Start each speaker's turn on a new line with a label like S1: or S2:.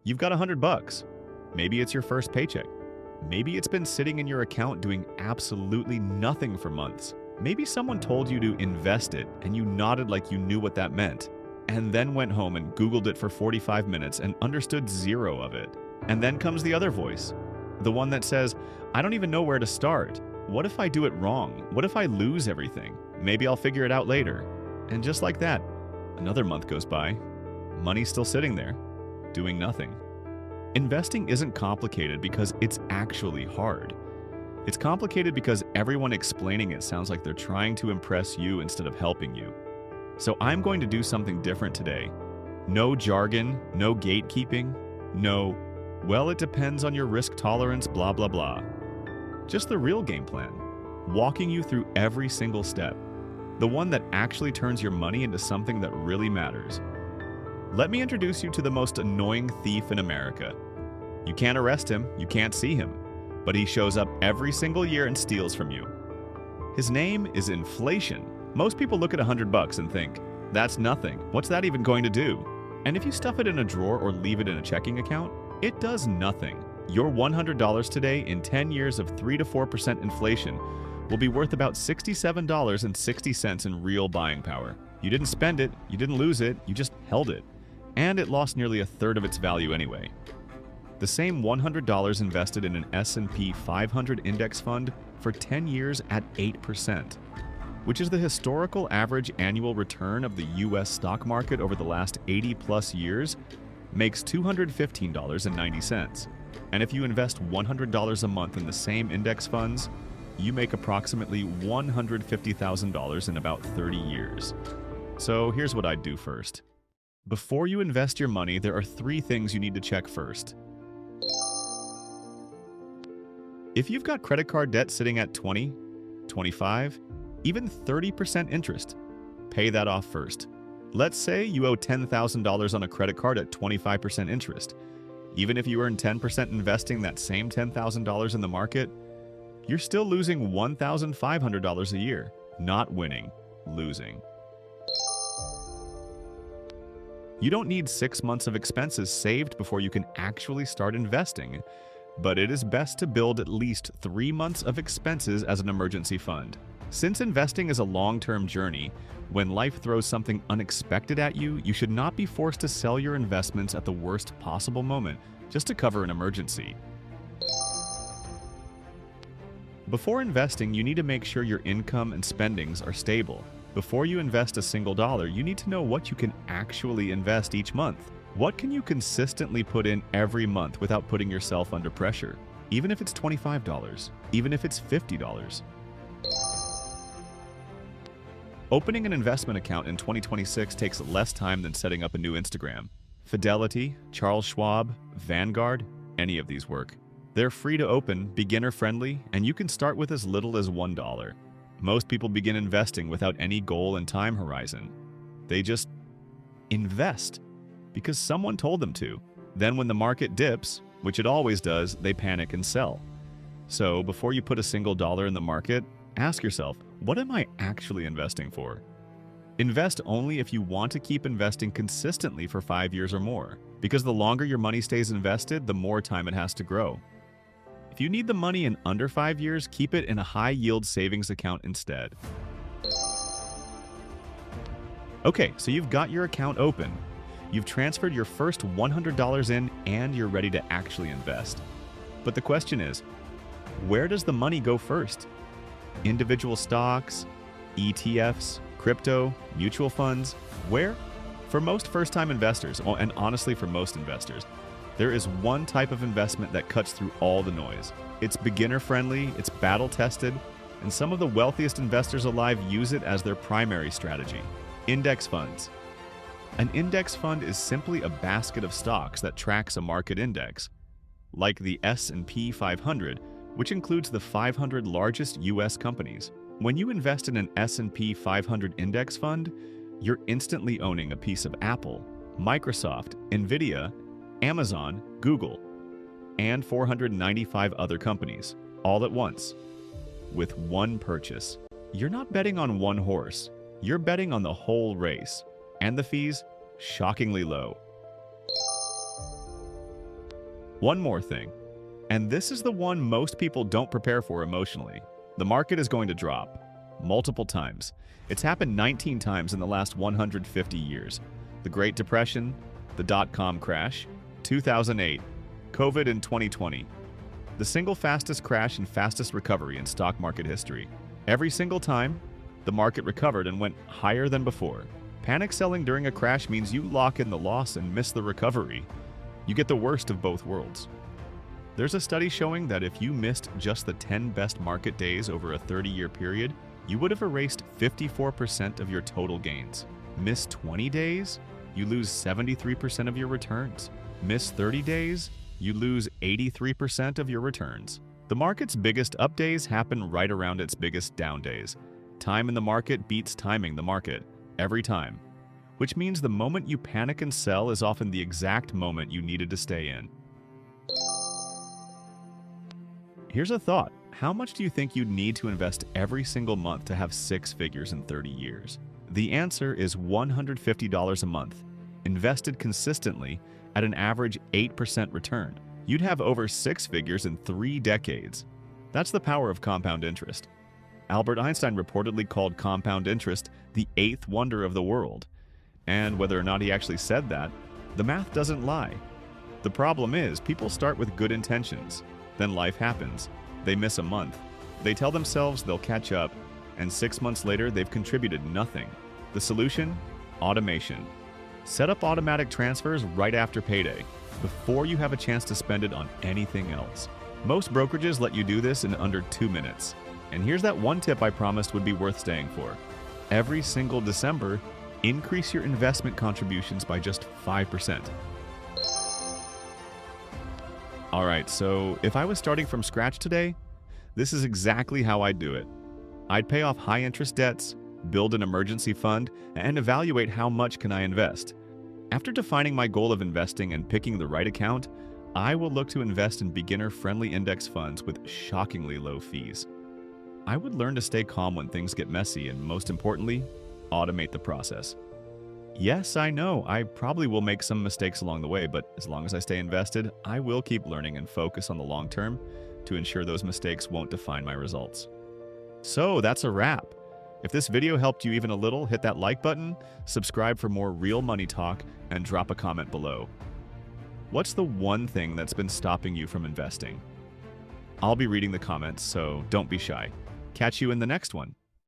S1: You've got $100. Maybe it's your first paycheck. Maybe it's been sitting in your account doing absolutely nothing for months. Maybe someone told you to invest it and you nodded like you knew what that meant, and then went home and Googled it for 45 minutes and understood zero of it. And then comes the other voice, the one that says, I don't even know where to start. What if I do it wrong? What if I lose everything? Maybe I'll figure it out later. And just like that, another month goes by. Money's still sitting there, doing nothing. Investing isn't complicated because it's actually hard. It's complicated because everyone explaining it sounds like they're trying to impress you instead of helping you. So I'm going to do something different today. No jargon, no gatekeeping, no, well, it depends on your risk tolerance, blah, blah, blah. Just the real game plan, walking you through every single step, the one that actually turns your money into something that really matters. Let me introduce you to the most annoying thief in America. You can't arrest him, you can't see him, but he shows up every single year and steals from you. His name is inflation. Most people look at $100 and think, that's nothing. What's that even going to do? And if you stuff it in a drawer or leave it in a checking account, it does nothing. Your $100 today in 10 years of 3 to 4% inflation will be worth about $67.60 in real buying power. You didn't spend it, you didn't lose it, you just held it. And it lost nearly a third of its value anyway. The same $100 invested in an S&P 500 index fund for 10 years at 8%, which is the historical average annual return of the US stock market over the last 80-plus years, makes $215.90. And if you invest $100 a month in the same index funds, you make approximately $150,000 in about 30 years. So here's what I'd do first. Before you invest your money, there are 3 things you need to check first. If you've got credit card debt sitting at 20, 25, even 30% interest, pay that off first. Let's say you owe $10,000 on a credit card at 25% interest. Even if you earn 10% investing that same $10,000 in the market, you're still losing $1,500 a year. Not winning, losing. You don't need 6 months of expenses saved before you can actually start investing, but it is best to build at least 3 months of expenses as an emergency fund. Since investing is a long-term journey, when life throws something unexpected at you, you should not be forced to sell your investments at the worst possible moment just to cover an emergency. Before investing, you need to make sure your income and spendings are stable. Before you invest a single dollar, you need to know what you can actually invest each month. What can you consistently put in every month without putting yourself under pressure? Even if it's $25, even if it's $50. Opening an investment account in 2026 takes less time than setting up a new Instagram. Fidelity, Charles Schwab, Vanguard, any of these work. They're free to open, beginner-friendly, and you can start with as little as $1. Most people begin investing without any goal and time horizon. They just invest because someone told them to. Then when the market dips, which it always does, they panic and sell. So before you put a single dollar in the market, ask yourself, what am I actually investing for? Invest only if you want to keep investing consistently for 5 years or more, because the longer your money stays invested, the more time it has to grow. If you need the money in under 5 years, keep it in a high-yield savings account instead. Okay, so you've got your account open. You've transferred your first $100 in, and you're ready to actually invest. But the question is, where does the money go first? Individual stocks, ETFs, crypto, mutual funds, where? For most first-time investors, and honestly for most investors, there is one type of investment that cuts through all the noise. It's beginner-friendly, it's battle-tested, and some of the wealthiest investors alive use it as their primary strategy. Index funds. An index fund is simply a basket of stocks that tracks a market index, like the S&P 500, which includes the 500 largest U.S. companies. When you invest in an S&P 500 index fund, you're instantly owning a piece of Apple, Microsoft, Nvidia, Amazon, Google, and 495 other companies, all at once, with one purchase. You're not betting on one horse, you're betting on the whole race, and the fees, shockingly low. One more thing, and this is the one most people don't prepare for emotionally. The market is going to drop multiple times. It's happened 19 times in the last 150 years. The Great Depression, the dot-com crash, 2008, COVID in 2020. The single fastest crash and fastest recovery in stock market history. Every single time, the market recovered and went higher than before. Panic selling during a crash means you lock in the loss and miss the recovery. You get the worst of both worlds. There's a study showing that if you missed just the 10 best market days over a 30-year period, you would have erased 54% of your total gains. Miss 20 days, you lose 73% of your returns. Miss 30 days, you lose 83% of your returns. The market's biggest up days happen right around its biggest down days. Time in the market beats timing the market, every time. Which means the moment you panic and sell is often the exact moment you needed to stay in. Here's a thought. How much do you think you'd need to invest every single month to have 6 figures in 30 years? The answer is $150 a month, invested consistently at an average 8% return. You'd have over 6 figures in 3 decades. That's the power of compound interest. Albert Einstein reportedly called compound interest the 8th wonder of the world. And whether or not he actually said that, the math doesn't lie. The problem is, people start with good intentions. Then life happens. They miss a month. They tell themselves they'll catch up, and 6 months later, they've contributed nothing. The solution? Automation. Set up automatic transfers right after payday, before you have a chance to spend it on anything else. Most brokerages let you do this in under 2 minutes. And here's that one tip I promised would be worth staying for. Every single December, increase your investment contributions by just 5%. Alright, so if I was starting from scratch today, this is exactly how I'd do it. I'd pay off high-interest debts, build an emergency fund, and evaluate how much can I invest. After defining my goal of investing and picking the right account, I will look to invest in beginner-friendly index funds with shockingly low fees. I would learn to stay calm when things get messy and, most importantly, automate the process. Yes, I know, I probably will make some mistakes along the way, but as long as I stay invested, I will keep learning and focus on the long term to ensure those mistakes won't define my results. So that's a wrap. If this video helped you even a little, hit that like button, subscribe for more real money talk, and drop a comment below. What's the one thing that's been stopping you from investing? I'll be reading the comments, so don't be shy. Catch you in the next one.